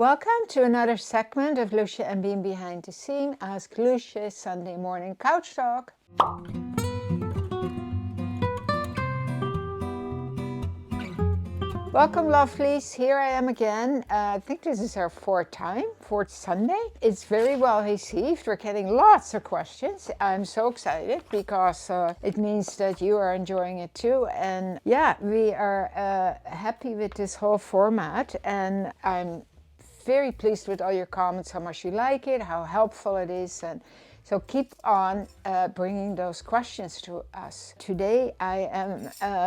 Welcome to another segment of Lousje and Bean Behind the Scene. Ask Lousje Sunday morning couch talk. Welcome, lovelies. Here I am again. I think this is our fourth Sunday. It's very well received. We're getting lots of questions. I'm so excited because it means that you are enjoying it too. And yeah, we are happy with this whole format. And I'm very pleased with all your comments, how much you like it, how helpful it is. And so keep on bringing those questions to us. Today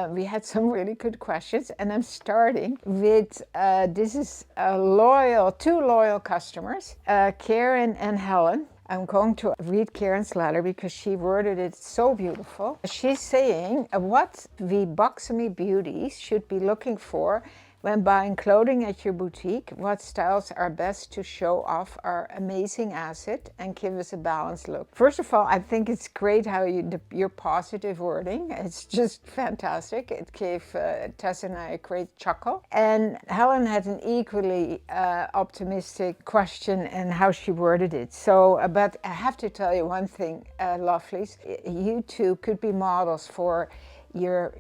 we had some really good questions, and I'm starting with, this is two loyal customers, Karen and Helen. I'm going to read Karen's letter because she worded it so beautiful. She's saying what we buxom beauties should be looking for when buying clothing at your boutique, what styles are best to show off our amazing asset and give us a balanced look. First of all, I think it's great how your positive wording. It's just fantastic. It gave Tess and I a great chuckle. And Helen had an equally optimistic question and how she worded it. So, but I have to tell you one thing, lovelies. You two could be models for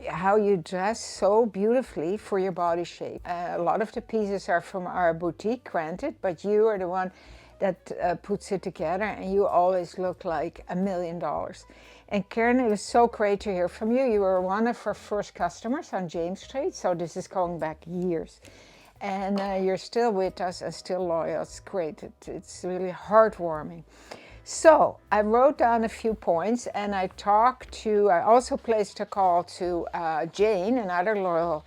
how you dress so beautifully for your body shape. A lot of the pieces are from our boutique, granted, but you are the one that puts it together, and you always look like $1 million. And Karen, it was so great to hear from you. You were one of our first customers on James Street, so this is going back years. And you're still with us and still loyal. It's great. It's really heartwarming. So I wrote down a few points, and I also placed a call to Jane, another loyal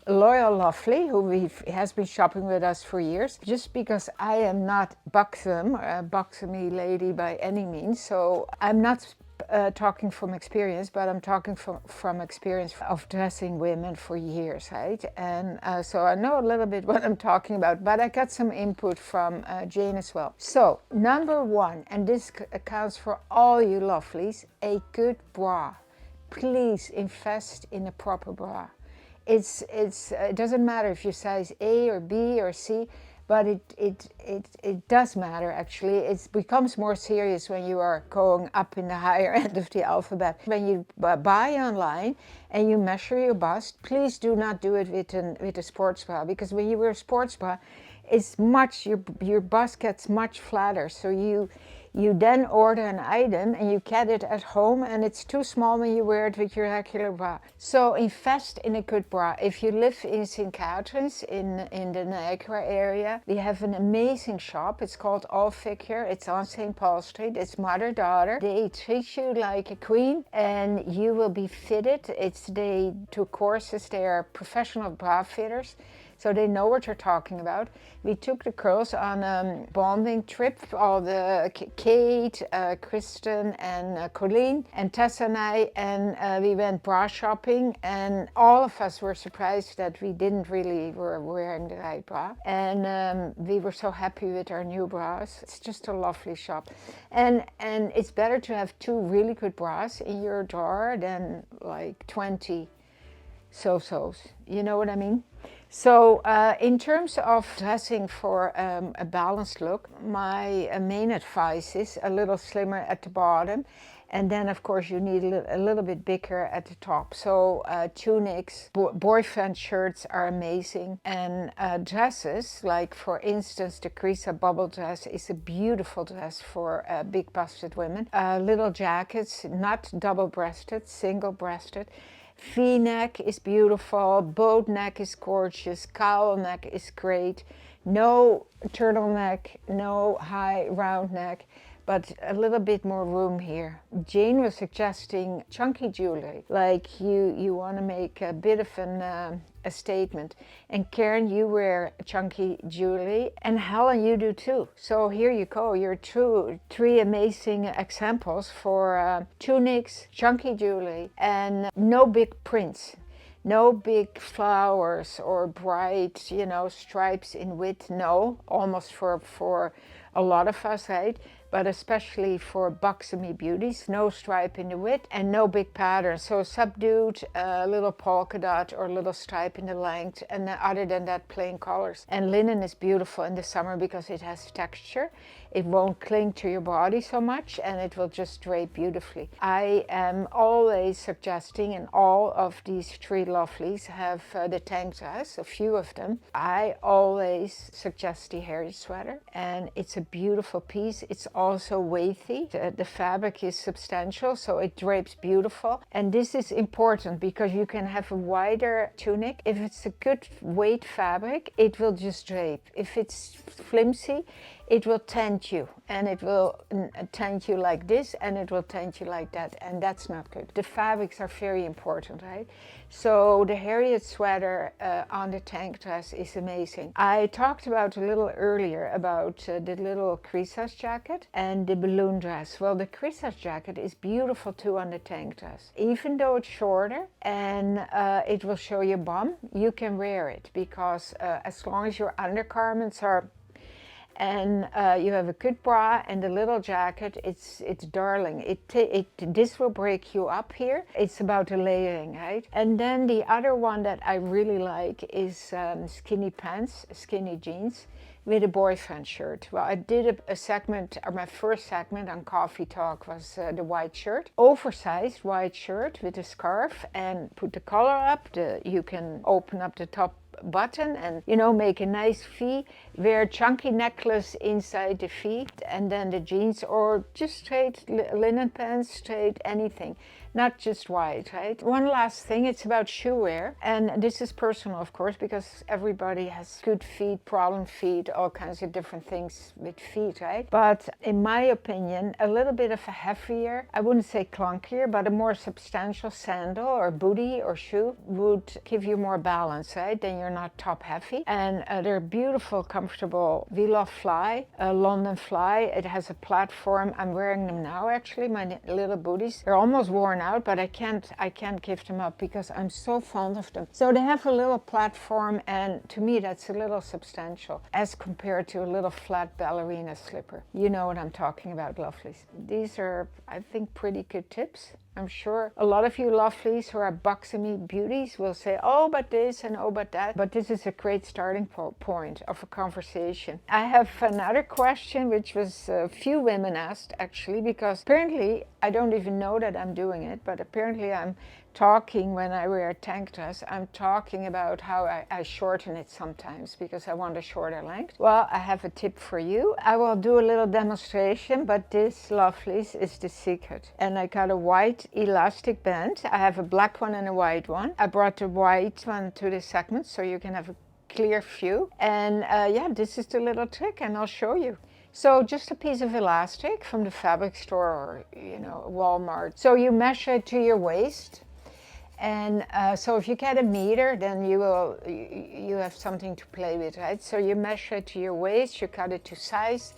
lovely, who has been shopping with us for years. Just because I am not buxom, a buxomy lady by any means, so I'm not talking from experience, but I'm talking from experience of dressing women for years, right? And so I know a little bit what I'm talking about, but I got some input from Jane as well. So number one, and this accounts for all you lovelies, a good bra. Please invest in a proper bra. It doesn't matter if you're size A or B or C, but it does matter actually. It becomes more serious when you are going up in the higher end of the alphabet. When you buy online and you measure your bust, please do not do it with a sports bra, because when you wear a sports bra, your bust gets much flatter. So you then order an item and you get it at home, and it's too small when you wear it with your regular bra. So invest in a good bra. If you live in St. Catharines in the Niagara area, we have an amazing shop. It's called All Figure. It's on St. Paul Street. It's mother-daughter. They treat you like a queen, and you will be fitted. They do courses. They are professional bra fitters, so they know what you're talking about. We took the girls on a bonding trip, all the Kate, Kristen, and Colleen, and Tessa and I, and we went bra shopping, and all of us were surprised that we didn't really were wearing the right bra. And we were so happy with our new bras. It's just a lovely shop. And it's better to have two really good bras in your drawer than like 20 so-sos. You know what I mean? So in terms of dressing for a balanced look, my main advice is a little slimmer at the bottom, and then of course you need a little bit bigger at the top. So tunics, boyfriend shirts are amazing, and dresses, like for instance the Crisa bubble dress is a beautiful dress for big busted women. Little jackets, not double-breasted, single-breasted. V-neck is beautiful, boat neck is gorgeous, cowl neck is great, no turtleneck, no high round neck, but a little bit more room here. Jane was suggesting chunky jewelry, like you want to make a bit of a statement. And Karen, you wear chunky jewelry, and Helen, you do too. So here you go, you're three amazing examples for tunics, chunky jewelry, and no big prints. No big flowers or bright, stripes in width. No, almost for a lot of us, right? But especially for buxomy beauties, no stripe in the width and no big pattern. So subdued, little polka dot or little stripe in the length, and then other than that, plain colors. And linen is beautiful in the summer because it has texture. It won't cling to your body so much, and it will just drape beautifully. I am always suggesting, and all of these three lovelies have the tank dress, a few of them. I always suggest the hairy sweater, and it's a beautiful piece. It's also weighty. The fabric is substantial, so it drapes beautiful. And this is important because you can have a wider tunic. If it's a good weight fabric, it will just drape. If it's flimsy, it will tent you, and it will tent you like this, and it will tent you like that, and that's not good. The fabrics are very important, right? So the Harriet sweater on the tank dress is amazing. I talked about a little earlier about the little creases jacket and the balloon dress. Well, the creases jacket is beautiful too on the tank dress. Even though it's shorter and it will show your bum, you can wear it because as long as your undergarments are and you have a good bra and a little jacket, it's darling. This will break you up here. It's about the layering, right? And then the other one that I really like is skinny pants, skinny jeans with a boyfriend shirt. Well, I did a segment, or my first segment on Coffee Talk was the white shirt. Oversized white shirt with a scarf, and put the collar up. You can open up the top button and make a nice V, wear a chunky necklace inside the V, and then the jeans, or just straight linen pants, straight anything, not just white, right? One last thing, it's about shoe wear, and this is personal, of course, because everybody has good feet, problem feet, all kinds of different things with feet, right? But in my opinion, a little bit of a heavier, I wouldn't say clunkier, but a more substantial sandal or bootie or shoe would give you more balance, right? Then you're not top heavy, and they're beautiful, comfortable. We love Fly, London Fly. It has a platform. I'm wearing them now, actually, my little booties. They're almost worn out, but I can't give them up because I'm so fond of them. So they have a little platform, and to me that's a little substantial as compared to a little flat ballerina slipper. You know what I'm talking about, lovelies. These are, I think, pretty good tips. I'm sure a lot of you lovelies who are buxomy beauties will say, oh, but this and oh, but that. But this is a great starting point of a conversation. I have another question, which was a few women asked, actually, because apparently, I don't even know that I'm doing it, but apparently I'm talking when I wear a tank dress, I'm talking about how I shorten it sometimes because I want a shorter length. Well, I have a tip for you. I will do a little demonstration, but this, lovelies, is the secret. And I got a white elastic band. I have a black one and a white one. I brought the white one to the segment so you can have a clear view. And yeah, this is the little trick, and I'll show you. So just a piece of elastic from the fabric store or, Walmart. So you measure it to your waist. And so if you get a meter, then you have something to play with, right? So you measure it to your waist, you cut it to size,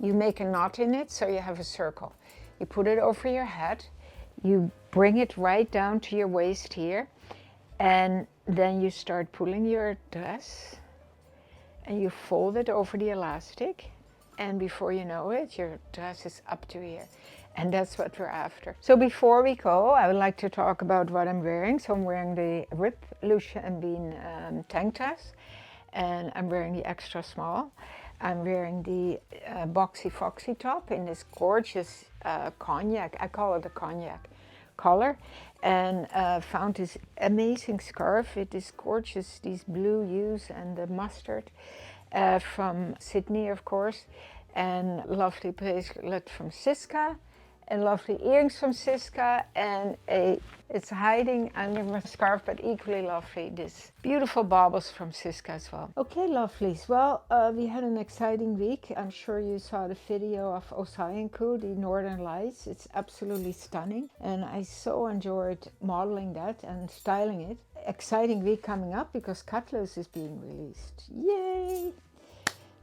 you make a knot in it, so you have a circle. You put it over your head, you bring it right down to your waist here, and then you start pulling your dress, and you fold it over the elastic, and before you know it, your dress is up to here. And that's what we're after. So before we go, I would like to talk about what I'm wearing. So I'm wearing the RIP Lousje and Bean tank dress, and I'm wearing the extra small. I'm wearing the boxy foxy top in this gorgeous cognac. I call it a cognac color, and found this amazing scarf with this gorgeous, these blue hues and the mustard from Sydney, of course, and lovely bracelet from Siska, and lovely earrings from Siska, and it's hiding under my scarf, but equally lovely, this beautiful baubles from Siska as well. Okay, lovelies, well, we had an exciting week. I'm sure you saw the video of Osayanku, the Northern Lights. It's absolutely stunning, and I so enjoyed modeling that and styling it. Exciting week coming up because Cutlass is being released. Yay!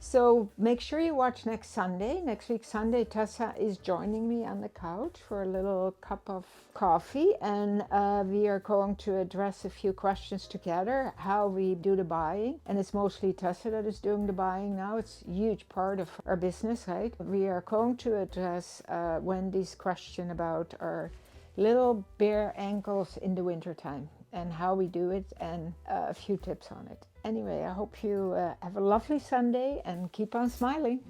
So make sure you watch next Sunday. Next week Sunday, Tessa is joining me on the couch for a little cup of coffee, and we are going to address a few questions together, how we do the buying. And it's mostly Tessa that is doing the buying now. It's a huge part of our business, right? We are going to address Wendy's question about our little bare ankles in the wintertime and how we do it, and a few tips on it. Anyway, I hope you have a lovely Sunday and keep on smiling.